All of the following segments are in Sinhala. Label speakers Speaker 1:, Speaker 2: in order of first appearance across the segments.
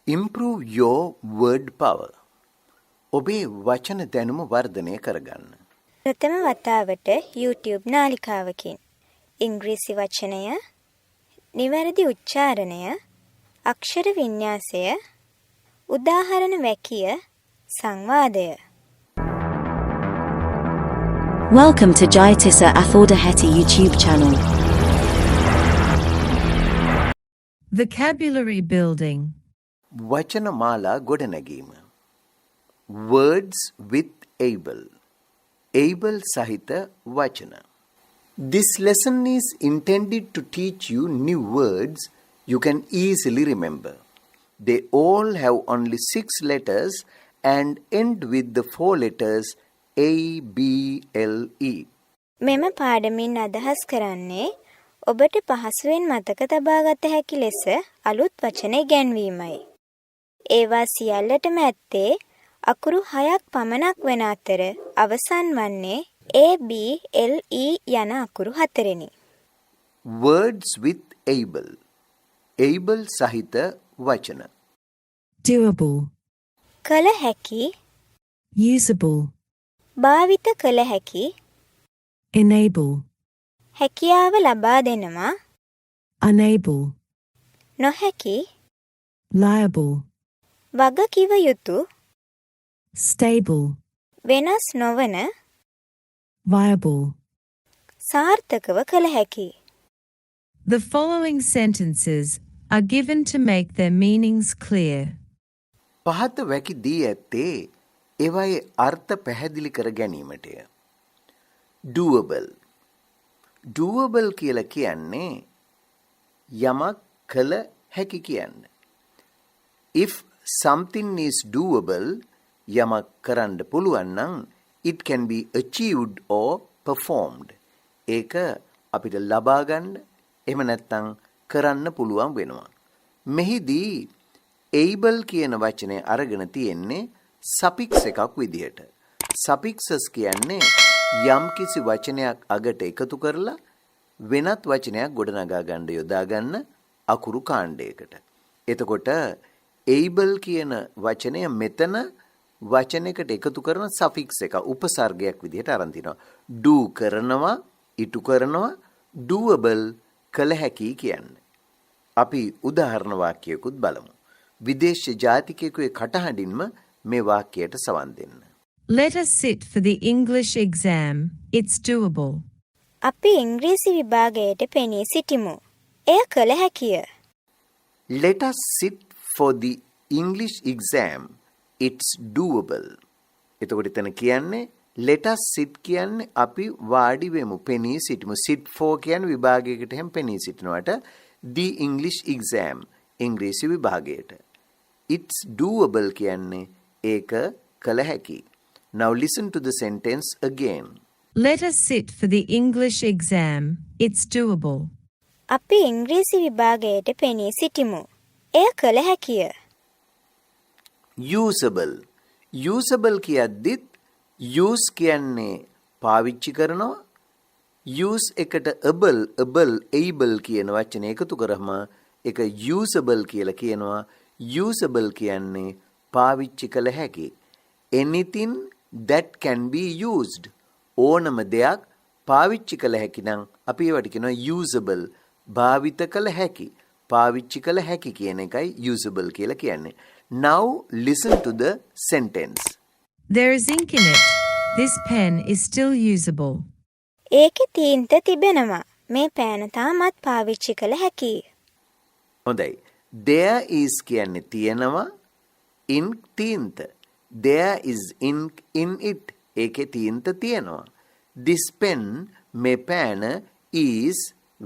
Speaker 1: Improve your word power. ඔබේ වචන දැනුම වර්ධනය කරගන්න.
Speaker 2: ප්‍රථම වතාවට YouTube නාලිකාවකින් ඉංග්‍රීසි වචනය, නිවැරදි උච්චාරණය, අක්ෂර වින්‍යාසය, උදාහරණ වැකිය, සංවාදය.
Speaker 3: Welcome to Jayatissa Athodaheti YouTube channel.
Speaker 4: Vocabulary building.
Speaker 1: වචන මාලා ගොඩනැගීම. Words with able. Able සහිත වචන. This lesson is intended to teach you new words you can easily remember. They all have only 6 letters and end with the 4 letters A, B, L, E.
Speaker 2: මෙම පාඩමින් අදහස් කරන්නේ ඔබට පහසුවෙන් මතක තබාගත හැකි ලෙස අලුත් වචන ඉගැන්වීමයි. ඒවා සියල්ලටම ඇත්තේ අකුරු 6ක් පමණක් වන අතර අවසන් වන්නේ A, B, L, E යන අකුරු 4රෙනි.
Speaker 1: Words with able. Able සහිත වචන.
Speaker 4: Doable.
Speaker 2: කල හැකි,
Speaker 4: Usable.
Speaker 2: භාවිත කළ හැකි,
Speaker 4: Enable.
Speaker 2: හැකියාව ලබා දෙනවා,
Speaker 4: Unable.
Speaker 2: නොහැකි,
Speaker 4: Liable.
Speaker 2: වග කිව යුතු,
Speaker 4: Stable.
Speaker 2: වෙනස් නොවන,
Speaker 4: Viable.
Speaker 2: සාර්ථකව කළ හැකි.
Speaker 4: The following sentences are given to make their meanings clear.
Speaker 1: පහත වැකි දී ඇත්තේ ඒවායේ අර්ථ පැහැදිලි කර ගැනීමටය. Doable. Doable කියලා කියන්නේ යමක් කළ හැකි කියන්න. If something is doable, යමක් කරන්න පුළුවන් නම් it can be achieved or performed. ඒක අපිට ලබා ගන්න එහෙම නැත්නම් කරන්න පුළුවන් වෙනවා. මෙහිදී able කියන වචනේ අරගෙන තියෙන්නේ suffix එකක් විදිහට. suffixes කියන්නේ යම්කිසි වචනයක් අගට එකතු කරලා වෙනත් වචනයක් ගොඩනගා ගන්න යොදා ගන්න අකුරු කාණ්ඩයකට. එතකොට able කියන වචනය මෙතන වචනයකට එකතු කරන suffix එක උපසර්ගයක් විදිහට අරන් තිනවා. do කරනවා, ඉටු කරනවා, doable කළ හැකි කියන්නේ. අපි උදාහරණ වාක්‍යයකුත් බලමු. විදේශ ජාතිකයෙකුගේ කටහඬින්ම මේ වාක්‍යයට සවන් දෙන්න.
Speaker 4: Let us sit for the English exam. It's doable.
Speaker 2: අපි ඉංග්‍රීසි විභාගයට පෙනී සිටිමු. එය කළ හැකිය.
Speaker 1: Let us sit for the English exam. It's doable. එතකොට එතන කියන්නේ let us sit කියන්නේ අපි වාඩි වෙමු, පෙනී සිටිමු. sit for කියන්නේ විභාගයකට හැම පෙනී සිටිනවට the English exam ඉංග්‍රීසි විභාගයට. It's doable කියන්නේ ඒක කළ හැකි. Now listen to the sentence again.
Speaker 4: Let us sit for the English exam. It's doable.
Speaker 2: අපි ඉංග්‍රීසි විභාගයට පෙනී සිටිමු. එය කළ හැකිය.
Speaker 1: Usable. Usable කියද්දිත් use කියන්නේ පාවිච්චි කරනවා. use එකට able කියන වචන එකතු කරාම ඒක usable කියලා කියනවා. usable කියන්නේ පාවිච්චි කළ හැකි. anything that can be used. ඕනම දෙයක් පාවිච්චි කළ හැකි නම් අපි ඒවට කියනවා usable. භාවිත කළ හැකි, පාවිච්චි කළ හැකි කියන එකයි usable කියලා කියන්නේ. Now listen to the sentence.
Speaker 4: There is ink in it. This pen is still usable.
Speaker 2: ඒකේ තීන්ත තිබෙනවා. මේ පෑන තාමත් පාවිච්චි කළ හැකියි.
Speaker 1: හොඳයි. There is කියන්නේ තියෙනවා, ink තීන්ත. There is ink in it. ඒකේ තීන්ත තියෙනවා. This pen මේ පෑන is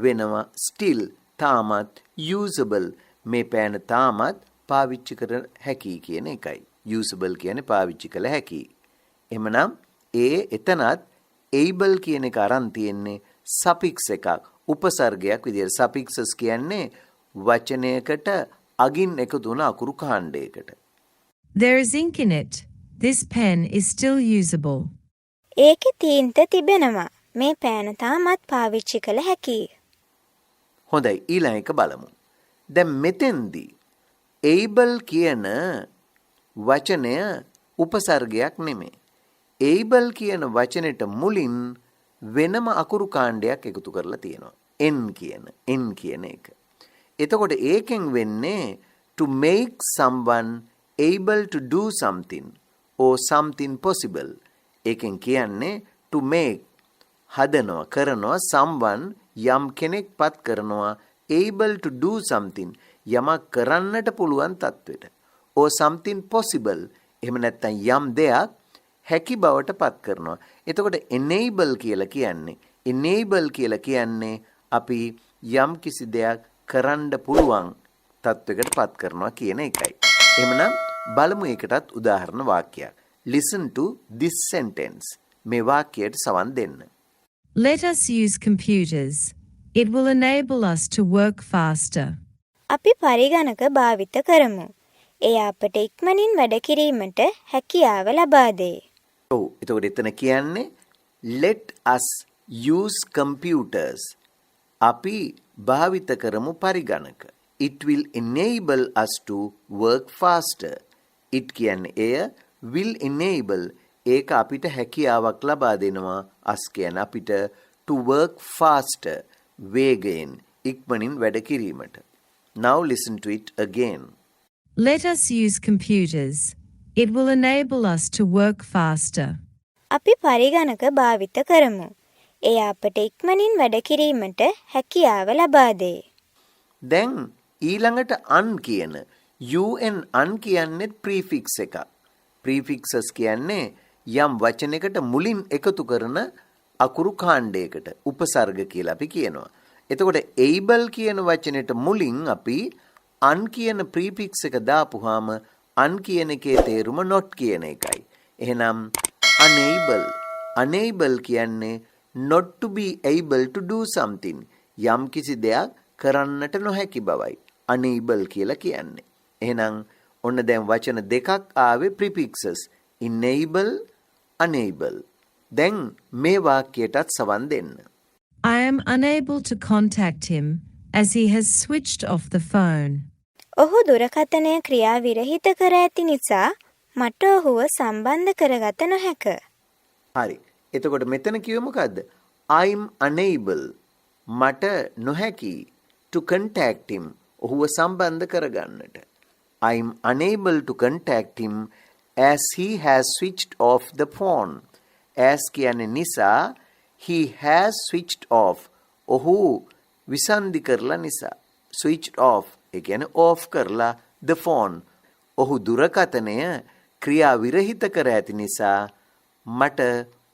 Speaker 1: වෙනවා still තාමත් usable. මේ පෑන තාමත් පාවිච්චි කර හැකි කියන එකයි. usable කියන්නේ පාවිච්චි කළ හැකි. එහෙමනම් එතනත් able කියන එක අරන් තියෙන්නේ suffix එකක්, උපසර්ගයක් විදියට. suffixes කියන්නේ වචනයකට අගින් එකතු වන අකුරු කාණ්ඩයකට.
Speaker 4: There is ink in it. This pen is still usable.
Speaker 2: ඒකේ තීන්ත තිබෙනවා. මේ පෑන තාමත් පාවිච්චි කළ හැකියි.
Speaker 1: හොඳයි ඊළඟ එක බලමු. දැන් මෙතෙන්දී able කියන වචනය උපසර්ගයක් නෙමෙයි. able කියන වචනෙට මුලින් වෙනම අකුරු කාණ්ඩයක් එකතු කරලා තියෙනවා. n කියන එක. එතකොට ඒකෙන් වෙන්නේ to make someone able to do something or something possible. ඒකෙන් කියන්නේ to make හදනවා කරනවා someone යම් කෙනෙක් පත් කරනවා able to do something යමක් කරන්නට පුළුවන් තත්වෙට or something possible එහෙම නැත්නම් යම් දෙයක් හැකි බවට පත් කරනවා. එතකොට enable කියලා කියන්නේ අපි යම් කිසි දෙයක් කරන්න පුළුවන් තත්වයකට පත් කරනවා කියන එකයි. එහෙමනම් බලමු ඒකටත් උදාහරණ වාක්‍යයක්. Listen to this sentence. මේ වාක්‍යයට සවන් දෙන්න.
Speaker 4: Let us use computers. It will enable us to work faster.
Speaker 2: අපි පරිගණක භාවිත කරමු. එය අපට ඉක්මනින් වැඩ කිරීමට හැකියාව ලබා දේ.
Speaker 1: ඔව්. එතකොට එතන කියන්නේ let us use computers. අපි භාවිත කරමු පරිගණක. It will enable us to work faster. It කියන්නේ එය will enable ඒක අපිට හැකියාවක් ලබා දෙනවා. us කියන්නේ අපිට to work faster වේගයෙන් ඉක්මනින් වැඩ කිරීමට. Now listen to it again.
Speaker 4: Let us use computers. It will enable us to work faster.
Speaker 2: අපි පරිගණක භාවිත කරමු. එය අපට ඉක්මනින් වැඩ කිරීමට හැකියාව ලබා දේ.
Speaker 1: දැන් ඊළඟට un කියන un කියන්නේ prefix එකක්. prefixes කියන්නේ යම් වචනයකට මුලින් එකතු කරන අකුරු කාණ්ඩයකට උපසර්ග කියලා අපි කියනවා. එතකොට able කියන වචනෙට මුලින් අපි un කියන prefix එක දාපුවාම un කියන එකේ තේරුම not කියන එකයි. එහෙනම් unable කියන්නේ not to be able to do something යම් කිසි දෙයක් කරන්නට නොහැකි බවයි unable කියලා කියන්නේ. එහෙනම් ඔන්න දැන් වචන දෙකක් ආවේ prefixes enable unable. දැන් මේ වාක්‍යයටත් සවන් දෙන්න.
Speaker 4: I am unable to contact him as he has switched off the phone.
Speaker 2: ඔහු දුරකථනය ක්‍රියා විරහිත කර ඇති නිසා මට ඔහුව සම්බන්ධ කරගත නොහැක.
Speaker 1: හරි. එතකොට මෙතන කිව්වේ මොකද්ද? I'm unable මට නොහැකි to contact him ඔහුව සම්බන්ධ කරගන්නට. I'm unable to contact him as he has switched off the phone. As කියන්නේ නිසා he has switched off ඔහු විසන්ධි කරලා නිසා switched off ඒ කියන්නේ off කරලා the phone ඔහු දුරකථනය ක්‍රියා විරහිත කර ඇති නිසා මට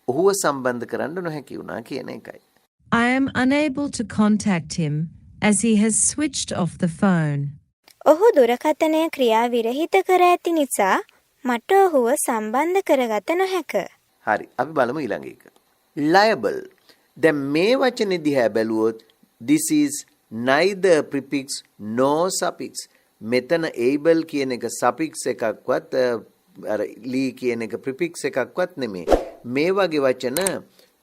Speaker 1: ඔහුව සම්බන්ධ කරන්න නොහැකි වුණා කියන එකයි.
Speaker 4: I am unable to contact him as he has switched off the phone.
Speaker 2: ඔහු දුරකථනය ක්‍රියා විරහිත කර ඇති නිසා මට ඔහුව සම්බන්ධ කරගත නොහැක.
Speaker 1: හරි. අපි බලමු ඊළඟ එක. liable. දැන් මේ වචනේ දිහා බැලුවොත් this is neither prefix nor suffix. මෙතන able කියන එක suffix එකක්වත් අර lee කියන එක prefix එකක්වත් නෙමෙයි. මේ වගේ වචන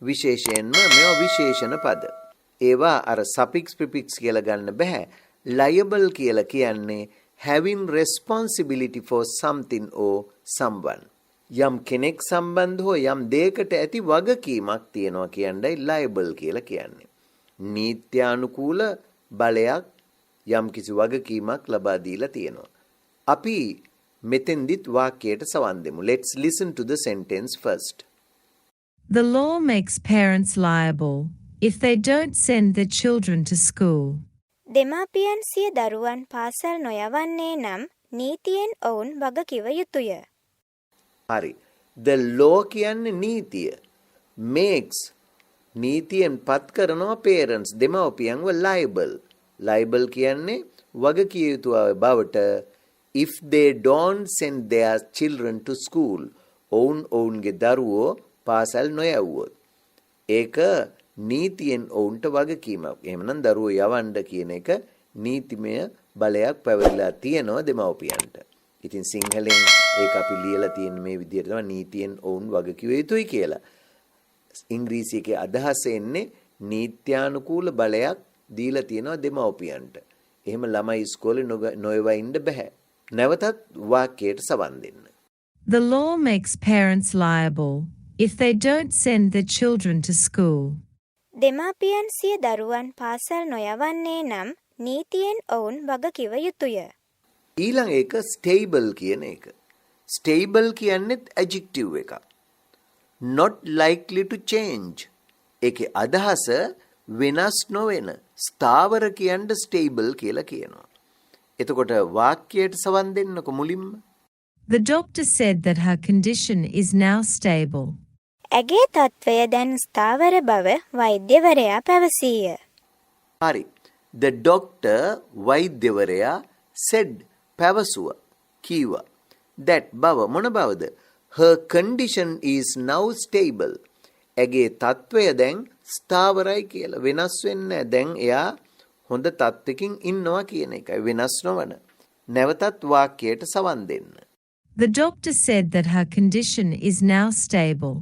Speaker 1: විශේෂයෙන්ම මේවා විශේෂණ පද. ඒවා අර suffix prefix කියලා ගන්න බෑ. liable කියලා කියන්නේ having responsibility for something or someone. යම් කෙනෙක් සම්බන්ධ හෝ යම් දෙයකට ඇති වගකීමක් තියෙනවා කියන්නයි liable කියලා කියන්නේ. නීත්‍යානුකූල බලයක් යම් කිසි වගකීමක් ලබා දීලා තියෙනවා. අපි මෙතෙන්දිත් වාක්‍යයට සවන් දෙමු. Let's listen to the sentence first.
Speaker 4: The law makes parents liable if they don't send their children to school.
Speaker 2: දෙමාපියන් සිය දරුවන් පාසල් නොයවන්නේ නම් නීතියෙන් ඔවුන් වග කිව යුතුය.
Speaker 1: හරි. The law කියන්නේ නීතිය. Makes නීතියෙන් පත් කරනවා parents දෙමාපියන්ව liable. Liable කියන්නේ වග කිය යුතු බවට if they don't send their children to school. ඔවුන්ගේ දරුවෝ පාසල් නොයවුවොත්. ඒක නීතියෙන් ඔවුන්ට වගකීමක්. එහෙමනම් දරුවෝ යවන්න කියන එක නීතිමය බලයක් පැවරිලා තියෙනවා දෙමව්පියන්ට. ඉතින් සිංහලෙන් ඒක අපි ලියලා තියෙන මේ විදිහට තමයි නීතියෙන් ඔවුන් වගකිව යුතුයි කියලා. ඉංග්‍රීසියේ අදහස එන්නේ නීත්‍යානුකූල බලයක් දීලා තියෙනවා දෙමව්පියන්ට. එහෙම ළමයි ඉස්කෝලේ නොයවා ඉන්න බෑ. නැවතත් වාක්‍යයට සවන් දෙන්න.
Speaker 4: The law makes parents liable if they don't send their children to school.
Speaker 2: දෙමාපියන් සිය දරුවන් පාසල් නොයවන්නේ නම් නීතියෙන් ඔවුන් වගකිව යුතුය.
Speaker 1: ඊළඟ එක stable කියන එක. stable කියන්නේත් adjective එකක්. not likely to change. ඒකේ අදහස වෙනස් නොවන. ස්ථාවර කියන්න stable කියලා කියනවා. එතකොට වාක්‍යයට සවන් දෙන්නකො මුලින්ම.
Speaker 4: The doctor said that her condition is now stable.
Speaker 2: ඇගේ තත්ත්වය දැන් ස්ථාවර බව වෛද්‍යවරයා පැවසීය.
Speaker 1: හරි. The doctor වෛද්‍යවරයා said පැවසුව කීවා. that බව මොන බවද? her condition is now stable. ඇගේ තත්ත්වය දැන් ස්ථාවරයි කියලා. වෙනස් වෙන්නේ නැහැ. දැන් එයා හොඳ තත්ත්වකින් ඉන්නවා කියන එකයි. වෙනස් නොවන. නැවතත් වාක්‍යයට සවන් දෙන්න.
Speaker 4: The doctor said that her condition is now stable.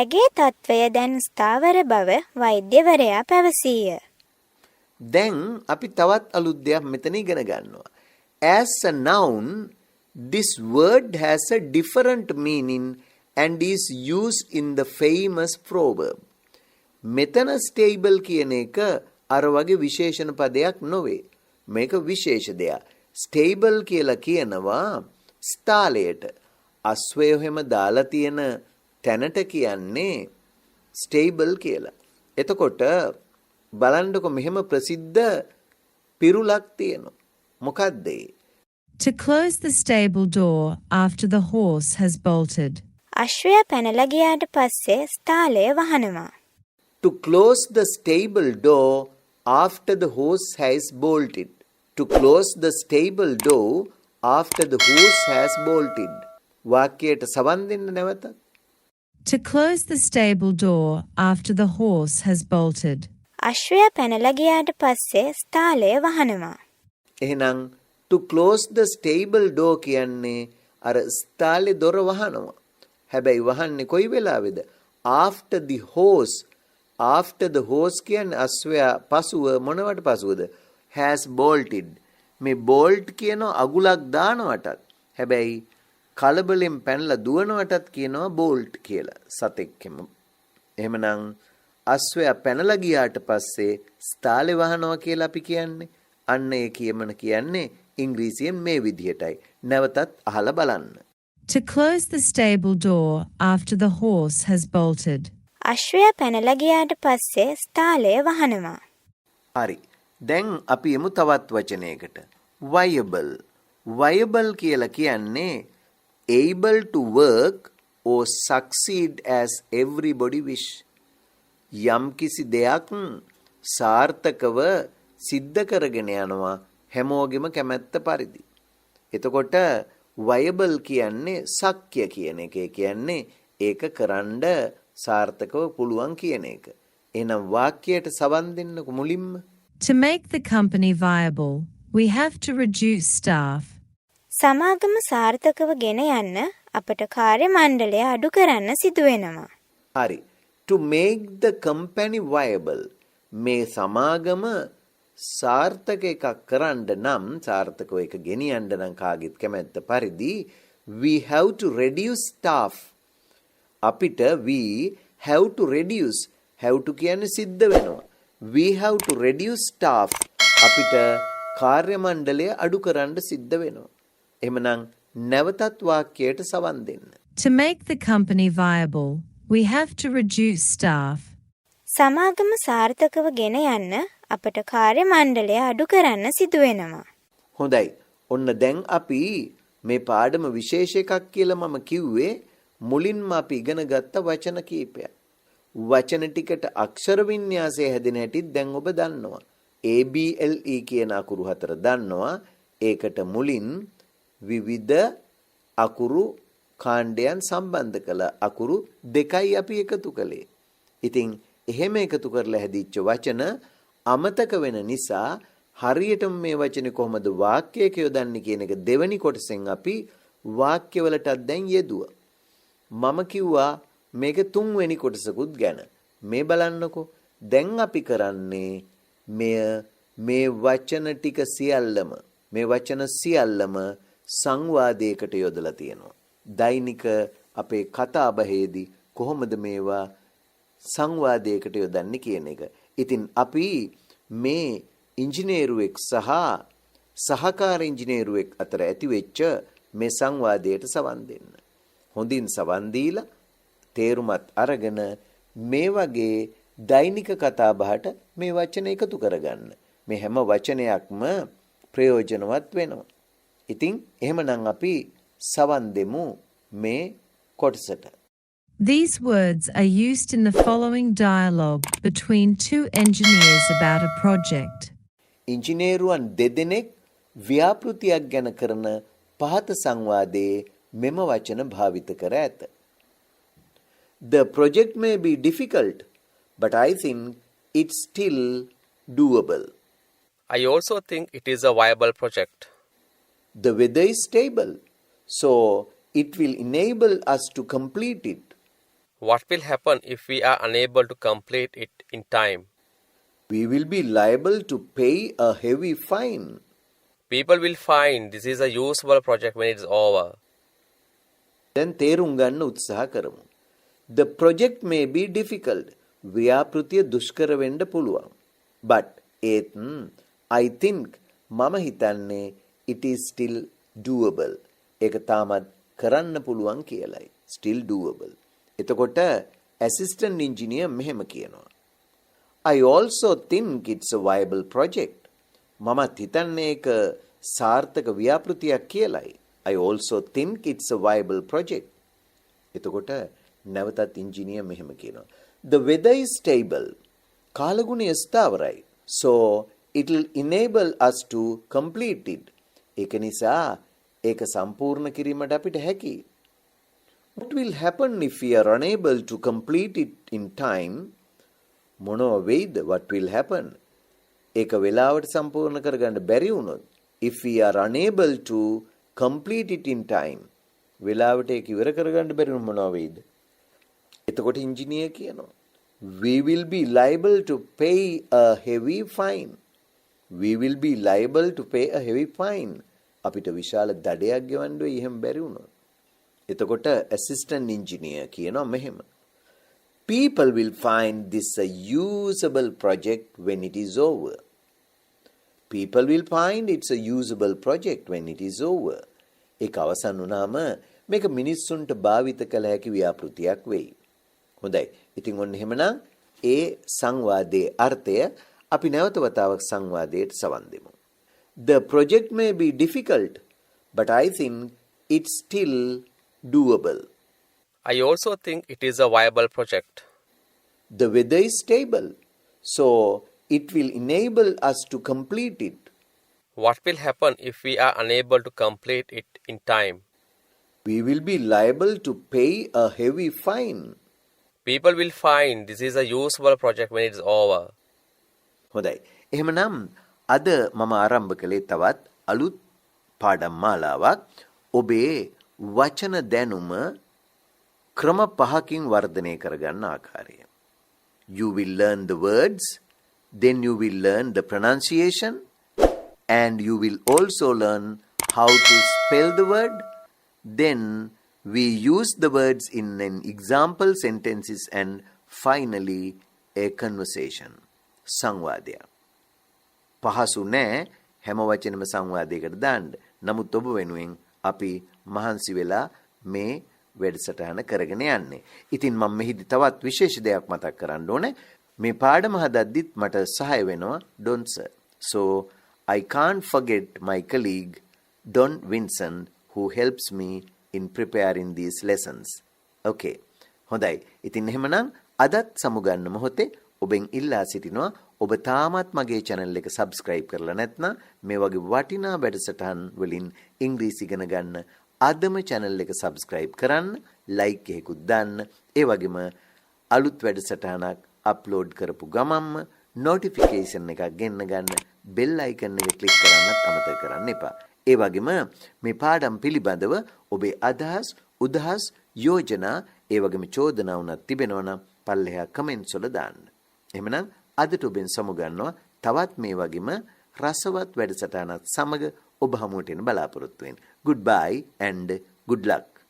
Speaker 2: ඇගේ තත්ත්වය දැන් ස්ථාවර බව වෛද්‍යවරයා පැවසීය.
Speaker 1: දැන් අපි තවත් අලුත් දෙයක් මෙතන ඉගෙන ගන්නවා. As a noun, this word has a different meaning and is used in the famous proverb. මෙතන stable කියන එක අර වගේ විශේෂණ පදයක් නොවේ. මේක විශේෂ දෙයක්. stable කියලා කියනවා ස්ථාලයට. අස්වැය හැම දාලා තියෙන තැනට කියන්නේ stable කියලා. එතකොට බලන්නකො මෙහෙම ප්‍රසිද්ධ පිරුලක් තියෙනවා. මොකක්ද ඒ?
Speaker 4: To close the stable door after the horse has bolted.
Speaker 2: අශ්වයා පැනලා ගියාට පස්සේ ස්ථාලය වහනවා.
Speaker 1: To close the stable door after the horse has bolted. To close the stable door after the horse has bolted. වාක්‍යයට සවන් දෙන්න නැවත.
Speaker 4: To close the stable door after the horse has bolted.
Speaker 2: අශ්වයා පැනලා ගියාට පස්සේ ස්ථාලය වහනවා.
Speaker 1: එහෙනම් to close the stable door කියන්නේ අර ස්ථාලේ දොර වහනවා. හැබැයි වහන්නේ කොයි වෙලාවේද? after the horse. after the horse කියන්නේ අශ්වයා පසුව මොනවට පසුවද? has bolted. මේ bolt කියන අගුලක් දානවටත්. හැබැයි කලබලෙන් පැනලා දුවනවටත් කියනවා bolt කියලා. සතෙක්ෙම. එහෙමනම් අශ්වයා පැනලා ගියාට පස්සේ ස්ථාලේ වහනවා කියලා අපි කියන්නේ. අන්න ඒ කියමන කියන්නේ ඉංග්‍රීසියෙන් මේ විදිහටයි. නැවතත් අහලා බලන්න.
Speaker 4: To close the stable door after the horse has bolted.
Speaker 2: අශ්වයා පැනලා ගියාට පස්සේ ස්ථාලය වහනවා.
Speaker 1: හරි. දැන් අපි යමු තවත් වචනයකට. viable. viable කියලා කියන්නේ able to work or succeed as everybody wish. යම් කිසි දෙයක් සාර්ථකව සිද්ධ කරගෙන යනවා හැමෝගෙම කැමැත්ත පරිදි. එතකොට viable කියන්නේ ශක්‍ය කියන එක. කියන්නේ ඒක කරන්න සාර්ථකව පුළුවන් කියන එක. එහෙනම් වාක්‍යයට සවන් දෙන්නකො මුලින්ම.
Speaker 4: To make the company viable, we have to reduce staff.
Speaker 2: සමාගම සාර්ථකව ගෙන යන්න අපට කාර්ය මණ්ඩලය අඩු කරන්න සිදු වෙනවා.
Speaker 1: හරි. To make the company viable. මේ සමාගම සාර්ථක එකක් කරන්න නම් සාර්ථකව එක ගෙනියන්න නම් කාගෙත් කැමැත්ත පරිදි we have to reduce staff. අපිට we have to reduce. have to කියන්නේ සිද්ධ වෙනවා. we have to reduce staff. අපිට කාර්ය මණ්ඩලය අඩු කරන්න සිද්ධ වෙනවා. එහෙමනම් නැවතත් වාක්‍යයට සවන් දෙන්න.
Speaker 4: To make the company viable, we have to reduce staff.
Speaker 2: සමාගම සාර්ථකව ගෙන යන්න අපට කාර්ය මණ්ඩලය අඩු කරන්න සිදු වෙනවා.
Speaker 1: හොඳයි. ඔන්න දැන් අපි මේ පාඩම විශේෂ එකක් කියලා මම කිව්වේ මුලින්ම අපි ඉගෙන ගත්ත වචන කීපයක්. වචන ටිකට අක්ෂර වින්‍යාසය හැදෙන හැටිත් දැන් ඔබ දන්නවා. ABLE කියන අකුරු හතර දන්නවා. ඒකට මුලින් විවිධ අකුරු කාණ්ඩයන් සම්බන්ධ කළ අකුරු දෙකයි අපි එකතු කළේ. ඉතින් එහෙම එකතු කරලා හැදිච්ච වචන අමතක වෙන නිසා හරියටම මේ වචනේ කොහොමද වාක්‍යයක යොදන්නේ කියන එක දෙවෙනි කොටසෙන් අපි වාක්‍යවලටත් දැන් යෙදුවා. මම කිව්වා මේක තුන්වෙනි කොටසකුත් ගැන. මේ බලන්නකෝ. දැන් අපි කරන්නේ මේ වචන ටික සියල්ලම මේ වචන සියල්ලම සංවාදයකට යොදලා තියෙනවා. දෛනික අපේ කතා බහේදී කොහොමද මේවා සංවාදයකට යොදන්නේ කියන එක. ඉතින් අපි මේ ඉංජිනේරුවෙක් සහ සහකාර ඉංජිනේරුවෙක් අතර ඇති වෙච්ච මේ සංවාදයට සවන් දෙන්න. හොඳින් සවන් දීලා තේරුමත් අරගෙන මේ වගේ දෛනික කතා බහට මේ වචන එකතු කරගන්න. මේ හැම වචනයක්ම ප්‍රයෝජනවත් වෙනවා. ඉතින් එහෙමනම් අපි සවන් දෙමු මේ කොටසට.
Speaker 4: These words are used in the following dialogue between two engineers about a project.
Speaker 1: ඉංජිනේරුවන් දෙදෙනෙක් ව්‍යාපෘතියක් ගැන කරන පහත සංවාදයේ මෙම වචන භාවිත කර ඇත. The project may be difficult, but I think it's still doable.
Speaker 5: I also think it is a viable project.
Speaker 1: The weather is stable, so it will enable us to complete it.
Speaker 5: What will happen if we are unable to complete it in time?
Speaker 1: We will be liable to pay a heavy fine.
Speaker 5: People will find this is a usable project when it's over.
Speaker 1: දැන් තේරුම් ගන්න උත්සාහ කරමු. The project may be difficult. ව්‍යාපෘතිය දුෂ්කර වෙන්න පුළුවන්. But I think මම හිතන්නේ it is still doable. ඒක තාමත් කරන්න පුළුවන් කියලයි. Still doable. එතකොට assistant engineer මෙහෙම කියනවා. I also think it's a viable project. මමත් හිතන්නේ ඒක සාර්ථක ව්‍යාපෘතියක් කියලයි. I also think it's a viable project. එතකොට නැවතත් ඉංජිනේර මෙහෙම කියනවා. The weather is stable. කාලගුණය ස්ථාවරයි. So it will enable us to complete it. ඒක නිසා ඒක සම්පූර්ණ කිරීමට අපිට හැකියි. What will happen if we are unable to complete it in time? මොනවා වෙයිද? What will happen? ඒක වෙලාවට සම්පූර්ණ කරගන්න බැරි වුණොත් if we are unable to complete it in time වෙලාවට ඒක ඉවර කරගන්න බැරි වුණොත් මොනවා වෙයිද? එතකොට ඉංජිනේර කියනවා we will be liable to pay a heavy fine. We will be liable to pay a heavy fine. අපිට විශාල දඩයක් ගෙවන්න වෙයි එහෙම බැරි වුණොත්. එතකොට assistant engineer කියනවා මෙහෙම. People will find this a usable project when it is over. People will find it's a usable project when it is over. ඒක අවසන් වුණාම මේක මිනිස්සුන්ට භාවිත කළ හැකි ව්‍යාපෘතියක් වෙයි. හොඳයි. ඉතින් ඔන්න එහෙමනම් ඒ සංවාදයේ අර්ථය අපි නැවත වතාවක් සංවාදයට සවන් දෙමු. The project may be difficult, but I think it's still doable.
Speaker 5: I also think it is a viable project.
Speaker 1: The weather is stable, so it will enable us to complete it.
Speaker 5: What will happen if we are unable to complete it in time?
Speaker 1: We will be liable to pay a heavy fine.
Speaker 5: People will find this is a usable project when it's over.
Speaker 1: හොඳයි. එහෙමනම් අද මම ආරම්භ කළේ තවත් අලුත් පාඩම් මාලාවක්. ඔබේ වචන දැනුම ක්‍රම පහකින් වර්ධනය කරගන්න ආකාරය. You will learn the words, then you will learn the pronunciation, and you will also learn how to spell the word. Then we use the words in an example sentences and finally a conversation. සංවාදය. පහසු නෑ හැම වචනෙම සංවාදයකට දාන්න. නමුත් ඔබ වෙනුවෙන් අපි මහන්සි වෙලා මේ වැඩසටහන කරගෙන යන්නේ. ඉතින් මම මෙහිදී තවත් විශේෂ දෙයක් මතක් කරන්න ඕනේ. මේ පාඩම හදද්දිත් මට සහාය වෙනවා Don sir. So I can't forget my colleague Don Vincent who helps me in preparing these lessons. Okay. හොඳයි. ඉතින් එහෙමනම් අදත් සමුගන්න මොහොතේ ඔබෙන් ඉල්ලා සිටිනවා ඔබ තාමත් මගේ channel එක subscribe කරලා නැත්නම් මේ වගේ වටිනා වැඩසටහන් වලින් ඉංග්‍රීසි ඉගෙන ගන්න අදම channel එක subscribe කරන්න, like එකකුත් දාන්න. ඒ වගේම අලුත් වැඩසටහනක් upload කරපු ගමන්ම notification එකක් ගෙන්න ගන්න bell icon එක click කරන්නත් අමතක කරන්න එපා. ඒ වගේම මේ පාඩම් පිළිබඳව ඔබේ අදහස්, උදහස්, යෝජනා, ඒ වගේම චෝදනා වුණත් තිබෙනවා නම් පල්ලෙහා comments වල දාන්න. එහෙමනම් අදට ඔබෙන් සමුගන්නවා තවත් මේ වගේම රසවත් වැඩසටහනක් සමග ඔබ හමුවට එන බලාපොරොත්තු වෙන්න. Goodbye and good luck.